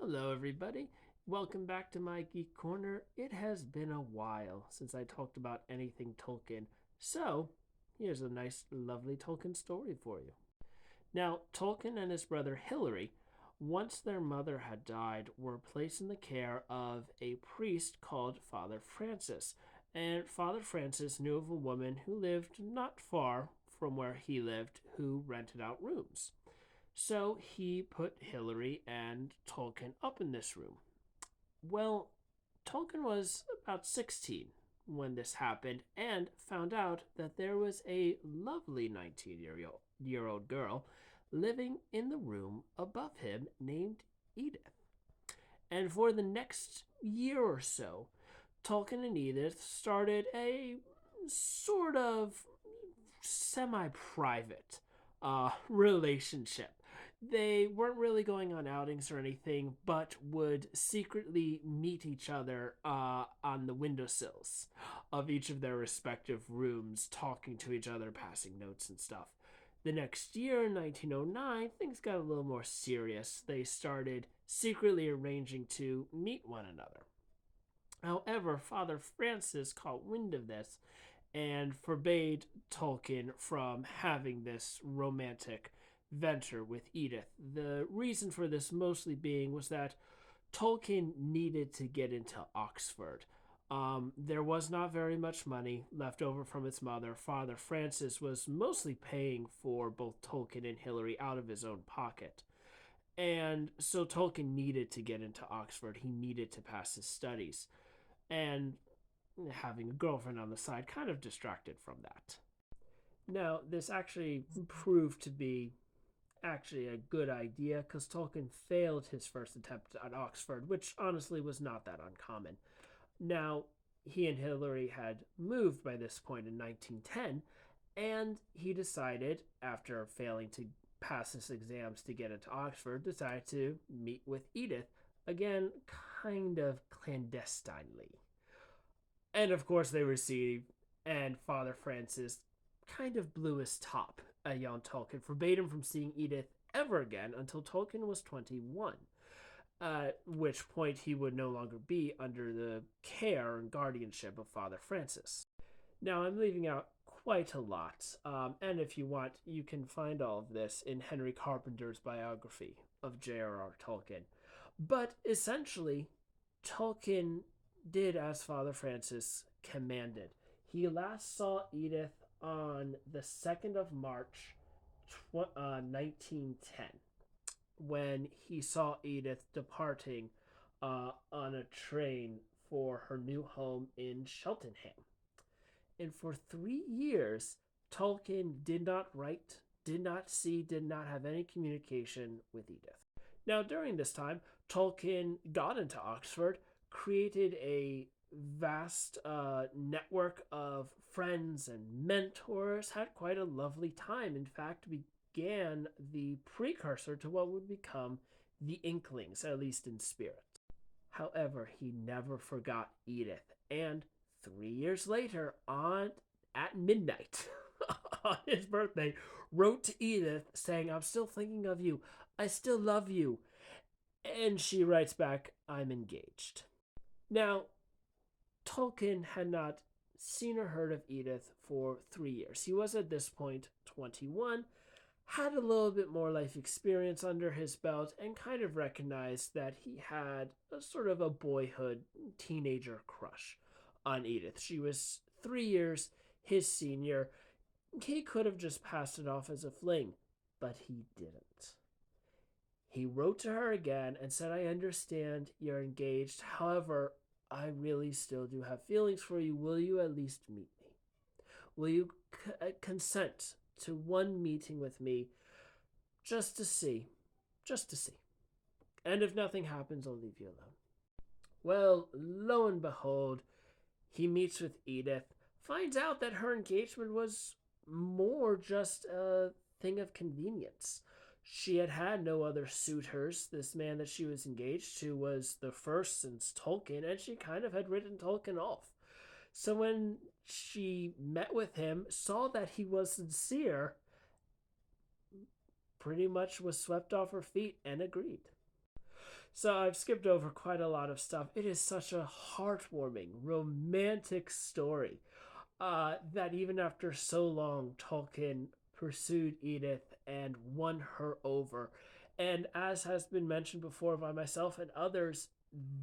Hello, everybody. Welcome back to my Geek Corner. It has been a while since I talked about anything Tolkien, so here's a nice, lovely Tolkien story for you. Now, Tolkien and his brother Hilary, once their mother had died, were placed in the care of a priest called Father Francis. And Father Francis knew of a woman who lived not far from where he lived who rented out rooms. So he put Hilary and Tolkien up in this room. Well, Tolkien was about 16 when this happened and found out that there was a lovely 19-year-old girl living in the room above him named Edith. And for the next year or so, Tolkien and Edith started a sort of semi private relationship. They weren't really going on outings or anything, but would secretly meet each other on the windowsills of each of their respective rooms, talking to each other, passing notes and stuff. The next year, in 1909, things got a little more serious. They started secretly arranging to meet one another. However, Father Francis caught wind of this and forbade Tolkien from having this romantic venture with Edith. The reason for this mostly being was that Tolkien needed to get into Oxford. There was not very much money left over from his mother. Father Francis was mostly paying for both Tolkien and Hilary out of his own pocket. And so Tolkien needed to get into Oxford. He needed to pass his studies. And having a girlfriend on the side kind of distracted from that. Now, this actually proved to be actually a good idea because Tolkien failed his first attempt at Oxford, which honestly was not that uncommon. Now, he and Hilary had moved by this point in 1910, and he decided, after failing to pass his exams to get into Oxford, decided to meet with Edith, again, kind of clandestinely. And of course, they received, and Father Francis kind of blew his top at young Tolkien, forbade him from seeing Edith ever again until Tolkien was 21, at which point he would no longer be under the care and guardianship of Father Francis. Now, I'm leaving out quite a lot, and if you want, you can find all of this in Henry Carpenter's biography of J.R.R. Tolkien. But essentially, Tolkien did as Father Francis commanded. He last saw Edith on the 2nd of March, 1910, when he saw Edith departing on a train for her new home in Cheltenham. And for 3 years, Tolkien did not write, did not see, did not have any communication with Edith. Now, during this time, Tolkien got into Oxford, created a vast network of friends and mentors, had quite a lovely time. In fact, began the precursor to what would become the Inklings, at least in spirit. However, he never forgot Edith, and 3 years later, at midnight on his birthday, wrote to Edith saying, "I'm still thinking of you. I still love you." And she writes back, "I'm engaged." Now, Tolkien had not seen or heard of Edith for 3 years. He was at this point 21, had a little bit more life experience under his belt, and kind of recognized that he had a sort of a boyhood teenager crush on Edith. She was 3 years his senior. He could have just passed it off as a fling, but he didn't. He wrote to her again and said, "I understand you're engaged. However, I really still do have feelings for you. Will you at least meet me? Will you consent to one meeting with me just to see? Just to see. And if nothing happens, I'll leave you alone." Well, lo and behold, he meets with Edith, finds out that her engagement was more just a thing of convenience. She had had no other suitors. This man that she was engaged to was the first since Tolkien, and she kind of had written Tolkien off. So when she met with him, saw that he was sincere, pretty much was swept off her feet and agreed. So I've skipped over quite a lot of stuff. It is such a heartwarming, romantic story that even after so long, Tolkien pursued Edith and won her over. And as has been mentioned before by myself and others,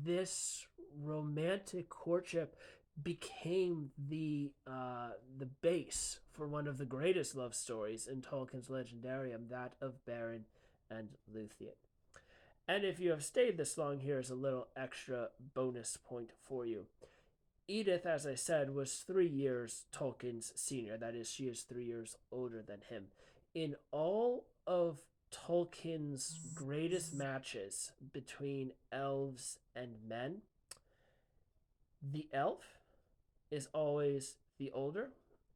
this romantic courtship became the base for one of the greatest love stories in Tolkien's Legendarium, that of Beren and Luthien. And if you have stayed this long, here's a little extra bonus point for you. Edith, as I said, was 3 years Tolkien's senior. That is, she is 3 years older than him. In all of Tolkien's greatest matches between elves and men, the elf is always the older,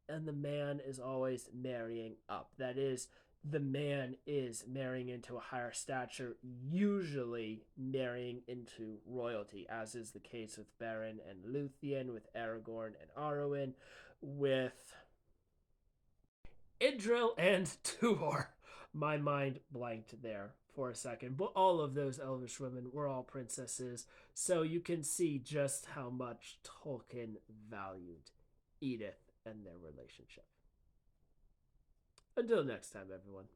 and the man is always marrying up. That is, the man is marrying into a higher stature, usually marrying into royalty, as is the case with Beren and Luthien, with Aragorn and Arwen, with Idril and Tuor. My mind blanked there for a second, but all of those elvish women were all princesses, so you can see just how much Tolkien valued Edith and their relationship. Until next time, everyone.